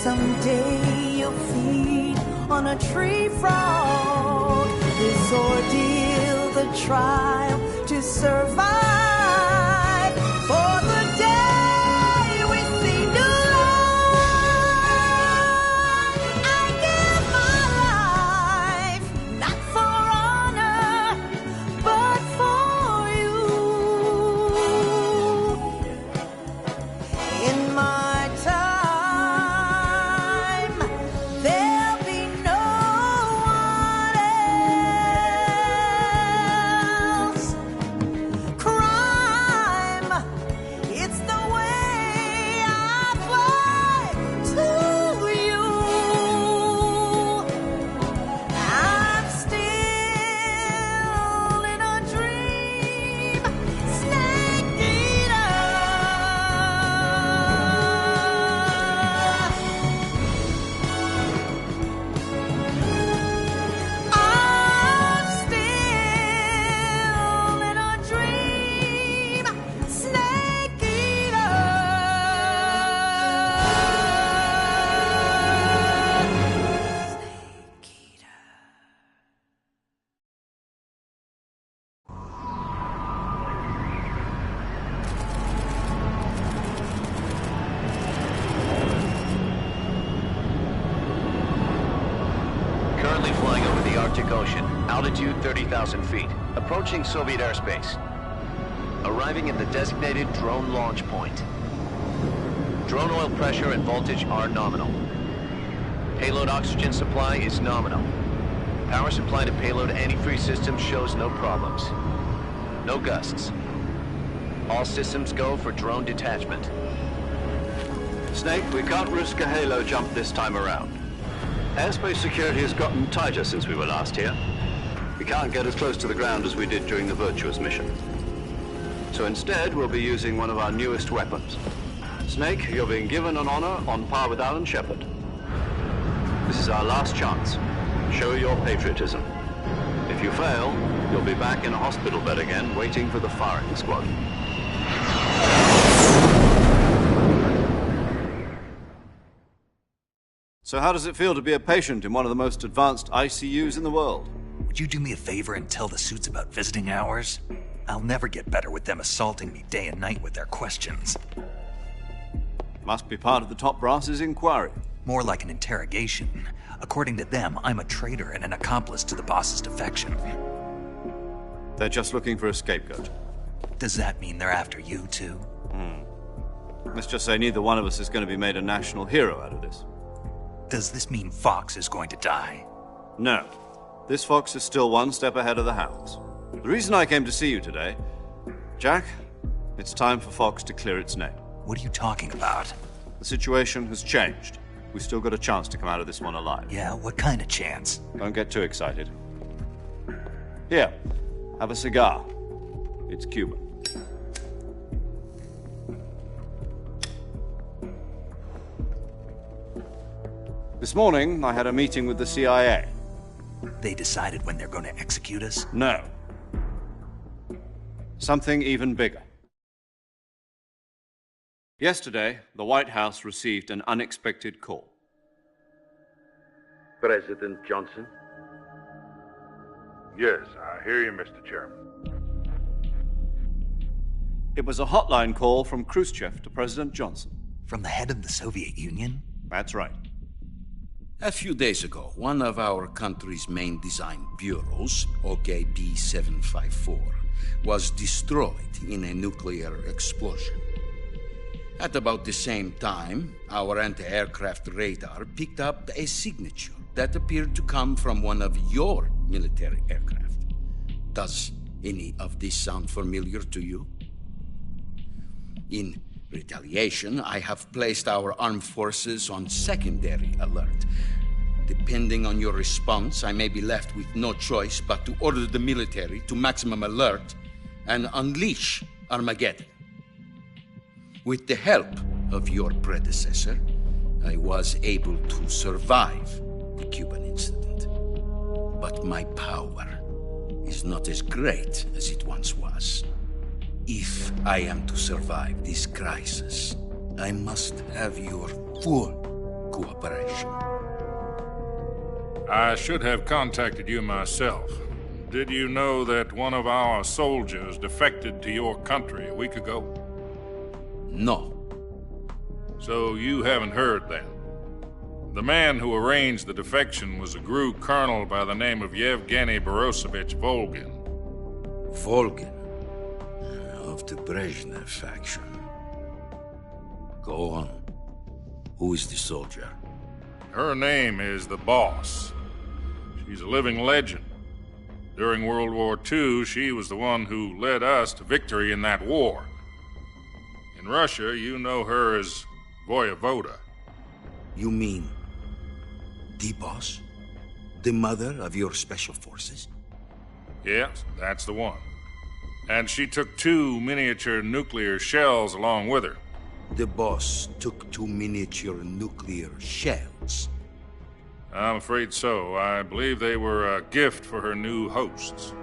Someday you'll feed on a tree frog. This ordeal, the trial to survive. For the day we see new life, I give my life, not for honor, but for you. In my time, there'll be no one else. Crime, it's the way I fly to you. I'm still in a dream, snake eater. I'm still in a dream, snake eater. Snake eater. Currently flying over the Arctic Ocean, altitude 30,000 feet, approaching Soviet airspace. Arriving at the designated drone launch point. Drone oil pressure and voltage are nominal. Payload oxygen supply is nominal. Power supply to payload antifreeze system shows no problems. No gusts. All systems go for drone detachment. Snake, we can't risk a halo jump this time around. Airspace security has gotten tighter since we were last here. We can't get as close to the ground as we did during the Virtuous mission. So instead, we'll be using one of our newest weapons. Snake, you're being given an honor on par with Alan Shepard. This is our last chance. Show your patriotism. If you fail, you'll be back in a hospital bed again, waiting for the firing squad. So how does it feel to be a patient in one of the most advanced ICUs in the world? Would you do me a favor and tell the suits about visiting hours? I'll never get better with them assaulting me day and night with their questions. Must be part of the top brass's inquiry. More like an interrogation. According to them, I'm a traitor and an accomplice to the boss's defection. They're just looking for a scapegoat. Does that mean they're after you, too? Let's just say neither one of us is going to be made a national hero out of this. Does this mean Fox is going to die? No. This fox is still one step ahead of the hounds. The reason I came to see you today, Jack, it's time for Fox to clear its name. What are you talking about? The situation has changed. We've still got a chance to come out of this one alive. Yeah, what kind of chance? Don't get too excited. Here, have a cigar. It's Cuban. This morning, I had a meeting with the CIA. They decided when they're going to execute us? No. Something even bigger. Yesterday, the White House received an unexpected call. President Johnson? Yes, I hear you, Mr. Chairman. It was a hotline call from Khrushchev to President Johnson. From the head of the Soviet Union? That's right. A few days ago, one of our country's main design bureaus, OKB 754, was destroyed in a nuclear explosion. At about the same time, our anti-aircraft radar picked up a signature that appeared to come from one of your military aircraft. Does any of this sound familiar to you? In retaliation, I have placed our armed forces on secondary alert. Depending on your response, I may be left with no choice but to order the military to maximum alert and unleash Armageddon. With the help of your predecessor, I was able to survive the Cuban incident. But my power is not as great as it once was. If I am to survive this crisis, I must have your full cooperation. I should have contacted you myself. Did you know that one of our soldiers defected to your country a week ago? No. So you haven't heard then. The man who arranged the defection was a GRU colonel by the name of Yevgeny Borosovich Volgin. Volgin? Of the Brezhnev faction. Go on. Who is the soldier? Her name is the Boss. She's a living legend. During World War II, she was the one who led us to victory in that war. In Russia, you know her as Voyevoda. You mean the Boss? The mother of your special forces? Yes, that's the one. And she took 2 miniature nuclear shells along with her. The Boss took 2 miniature nuclear shells. I'm afraid so. I believe they were a gift for her new hosts.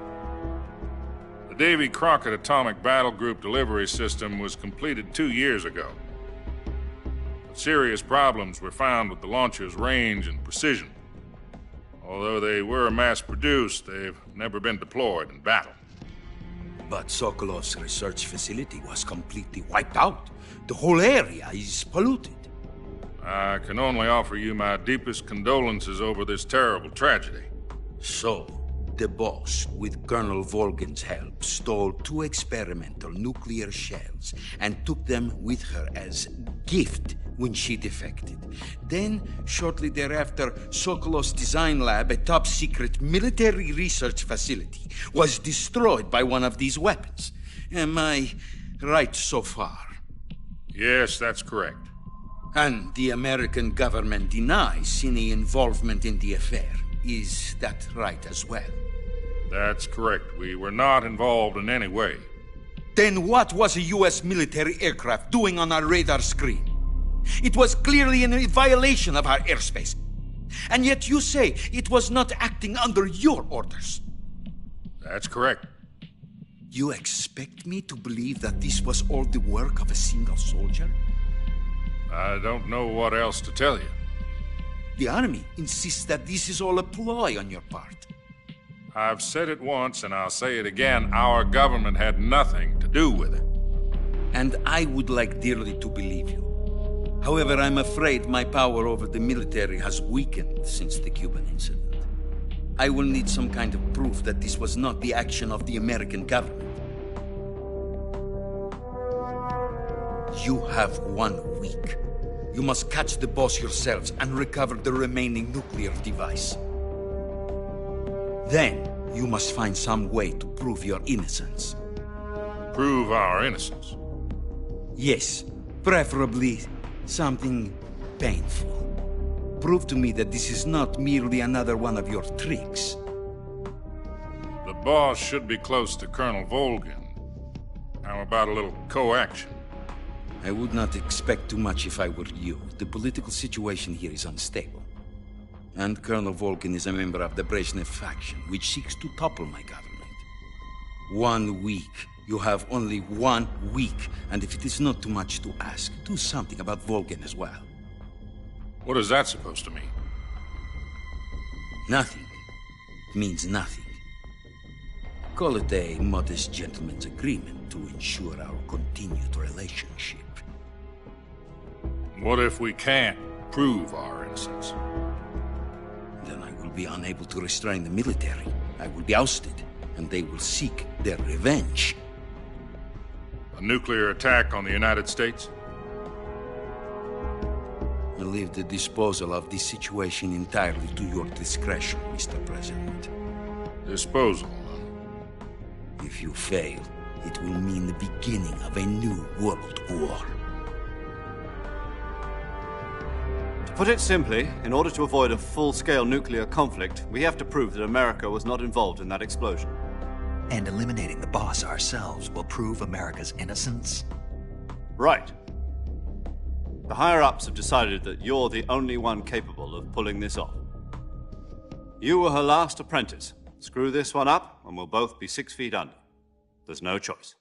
The Davy Crockett Atomic Battle Group delivery system was completed 2 years ago. But serious problems were found with the launcher's range and precision. Although they were mass-produced, they've never been deployed in battle. But Sokolov's research facility was completely wiped out. The whole area is polluted. I can only offer you my deepest condolences over this terrible tragedy. So, the Boss, with Colonel Volgin's help, stole 2 experimental nuclear shells and took them with her as gift when she defected. Then, shortly thereafter, Sokolov's design lab, a top-secret military research facility, was destroyed by one of these weapons. Am I right so far? Yes, that's correct. And the American government denies any involvement in the affair. Is that right as well? That's correct. We were not involved in any way. Then what was a U.S. military aircraft doing on our radar screen? It was clearly in violation of our airspace. And yet you say it was not acting under your orders. That's correct. You expect me to believe that this was all the work of a single soldier? I don't know what else to tell you. The Army insists that this is all a ploy on your part. I've said it once and I'll say it again. Our government had nothing to do with it. And I would like dearly to believe you. However, I'm afraid my power over the military has weakened since the Cuban incident. I will need some kind of proof that this was not the action of the American government. You have 1 week. You must catch the Boss yourselves and recover the remaining nuclear device. Then, you must find some way to prove your innocence. Prove our innocence? Yes, preferably something painful. Prove to me that this is not merely another one of your tricks. The Boss should be close to Colonel Volgin. How about a little co-action? I would not expect too much if I were you. The political situation here is unstable. And Colonel Volgin is a member of the Brezhnev faction, which seeks to topple my government. 1 week. You have only 1 week. And if it is not too much to ask, do something about Volgin as well. What is that supposed to mean? Nothing. It means nothing. Call it a modest gentleman's agreement to ensure our continued relationship. What if we can't prove our innocence? Then I will be unable to restrain the military. I will be ousted, and they will seek their revenge. A nuclear attack on the United States? I leave the disposal of this situation entirely to your discretion, Mr. President. Disposal? If you fail, it will mean the beginning of a new world war. To put it simply, in order to avoid a full-scale nuclear conflict, we have to prove that America was not involved in that explosion. And eliminating the Boss ourselves will prove America's innocence? Right. The higher-ups have decided that you're the only one capable of pulling this off. You were her last apprentice. Screw this one up, and we'll both be 6 feet under. There's no choice.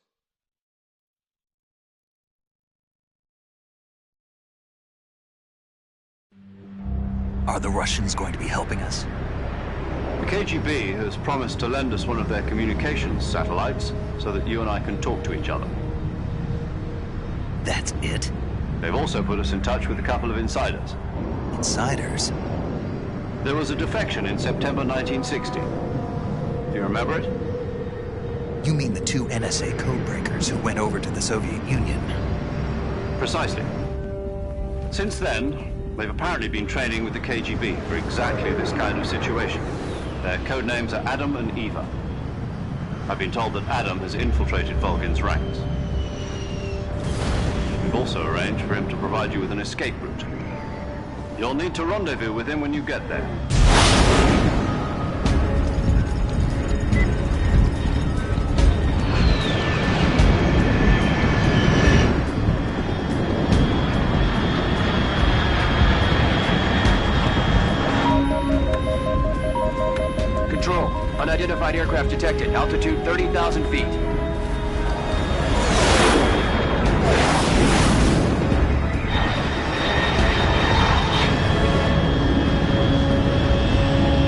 Are the Russians going to be helping us? The KGB has promised to lend us one of their communications satellites so that you and I can talk to each other. That's it? They've also put us in touch with a couple of insiders. Insiders? There was a defection in September 1960. Do you remember it? You mean the two NSA codebreakers who went over to the Soviet Union? Precisely. Since then, they've apparently been training with the KGB for exactly this kind of situation. Their code names are Adam and Eva. I've been told that Adam has infiltrated Volgin's ranks. We've also arranged for him to provide you with an escape route. You'll need to rendezvous with him when you get there. Control, unidentified aircraft detected. Altitude 30,000 feet.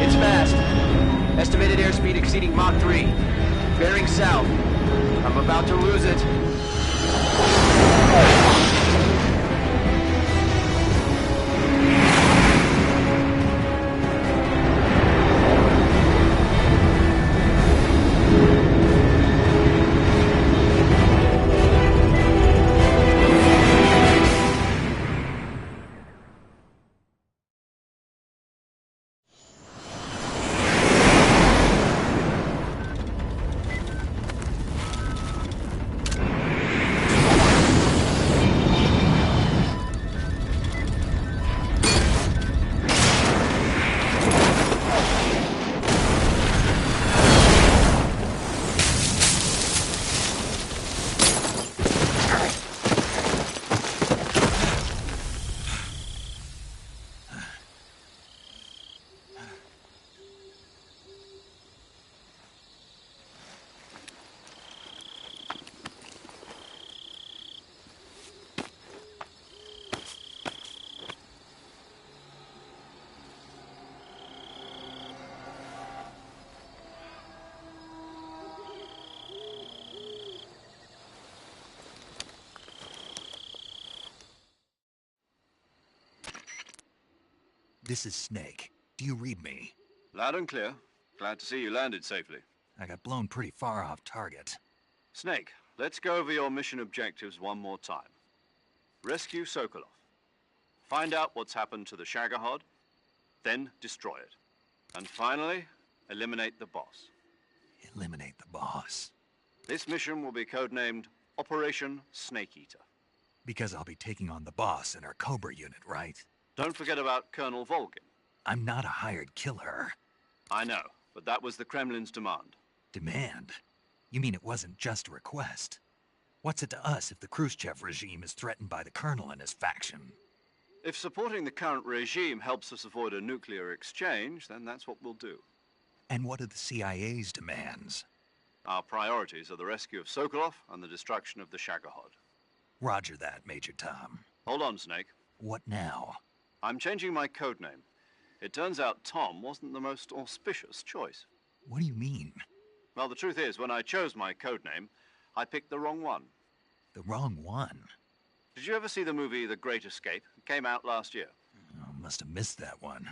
It's fast. Estimated airspeed exceeding Mach 3. Bearing south. I'm about to lose it. This is Snake. Do you read me? Loud and clear. Glad to see you landed safely. I got blown pretty far off target. Snake, let's go over your mission objectives one more time. Rescue Sokolov. Find out what's happened to the Shagohod, then destroy it. And finally, eliminate the boss. Eliminate the boss. This mission will be codenamed Operation Snake Eater. Because I'll be taking on the boss in our Cobra unit, right? Don't forget about Colonel Volgin. I'm not a hired killer. I know, but that was the Kremlin's demand. Demand? You mean it wasn't just a request? What's it to us if the Khrushchev regime is threatened by the Colonel and his faction? If supporting the current regime helps us avoid a nuclear exchange, then that's what we'll do. And what are the CIA's demands? Our priorities are the rescue of Sokolov and the destruction of the Shagohod. Roger that, Major Tom. Hold on, Snake. What now? I'm changing my codename. It turns out Tom wasn't the most auspicious choice. What do you mean? Well, the truth is, when I chose my codename, I picked the wrong one. The wrong one? Did you ever see the movie The Great Escape? It came out last year. Oh, must have missed that one.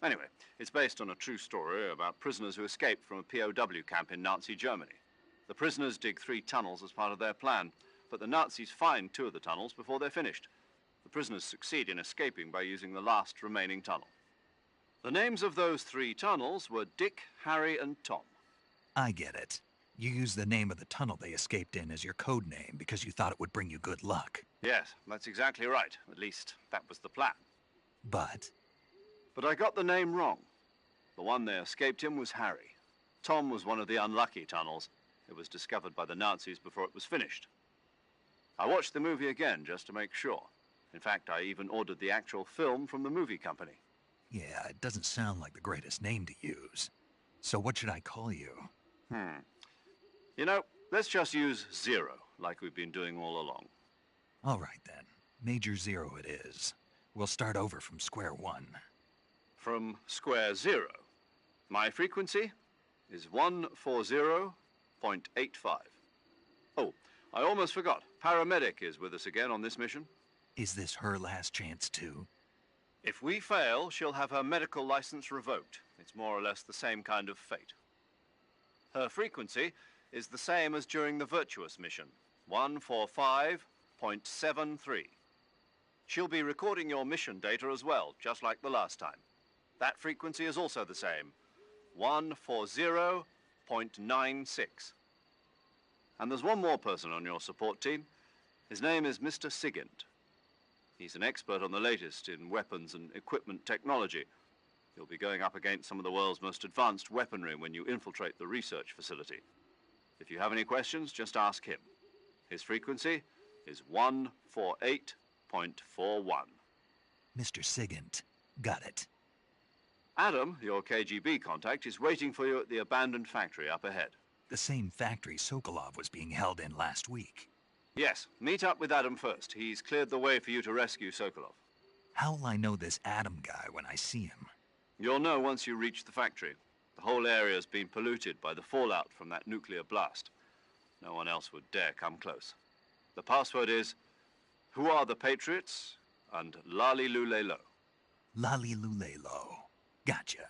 Anyway, it's based on a true story about prisoners who escaped from a POW camp in Nazi Germany. The prisoners dig 3 tunnels as part of their plan, but the Nazis find 2 of the tunnels before they're finished. The prisoners succeed in escaping by using the last remaining tunnel. The names of those 3 tunnels were Dick, Harry, and Tom. I get it. You used the name of the tunnel they escaped in as your code name because you thought it would bring you good luck. Yes, that's exactly right. At least, that was the plan. But I got the name wrong. The one they escaped in was Harry. Tom was one of the unlucky tunnels. It was discovered by the Nazis before it was finished. I watched the movie again just to make sure. In fact, I even ordered the actual film from the movie company. yeah, it doesn't sound like the greatest name to use. So what should I call you? You know, let's just use Zero, like we've been doing all along. All right then. Major Zero it is. We'll start over from square one. from square zero. My frequency is 140.85. Oh, I almost forgot. Paramedic is with us again on this mission. Is this her last chance, too? If we fail, she'll have her medical license revoked. It's more or less the same kind of fate. Her frequency is the same as during the Virtuous mission, 145.73. She'll be recording your mission data as well, just like the last time. That frequency is also the same, 140.96. And there's one more person on your support team. His name is Mr. Sigint. He's an expert on the latest in weapons and equipment technology. You'll be going up against some of the world's most advanced weaponry when you infiltrate the research facility. If you have any questions, just ask him. His frequency is 148.41. Mr. Sigint. Got it. Adam, your KGB contact, is waiting for you at the abandoned factory up ahead. The same factory Sokolov was being held in last week. Yes, meet up with Adam first. He's cleared the way for you to rescue Sokolov. How'll I know this Adam guy when I see him? You'll know once you reach the factory. The whole area's been polluted by the fallout from that nuclear blast. No one else would dare come close. The password is, "Who are the Patriots?" and "Lali Lule Lo." Lali Lule Lo. Gotcha.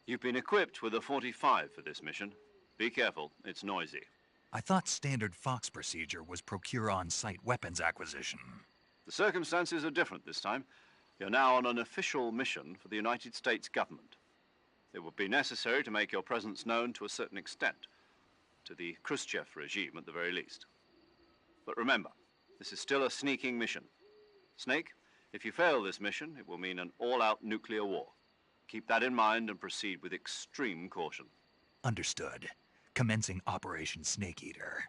You've been equipped with a 45 for this mission. Be careful, it's noisy. I thought standard Fox procedure was procure on-site weapons acquisition. The circumstances are different this time. You're now on an official mission for the United States government. It would be necessary to make your presence known to a certain extent, to the Khrushchev regime at the very least. But remember, this is still a sneaking mission. Snake, if you fail this mission, it will mean an all-out nuclear war. Keep that in mind and proceed with extreme caution. Understood. Commencing Operation Snake Eater.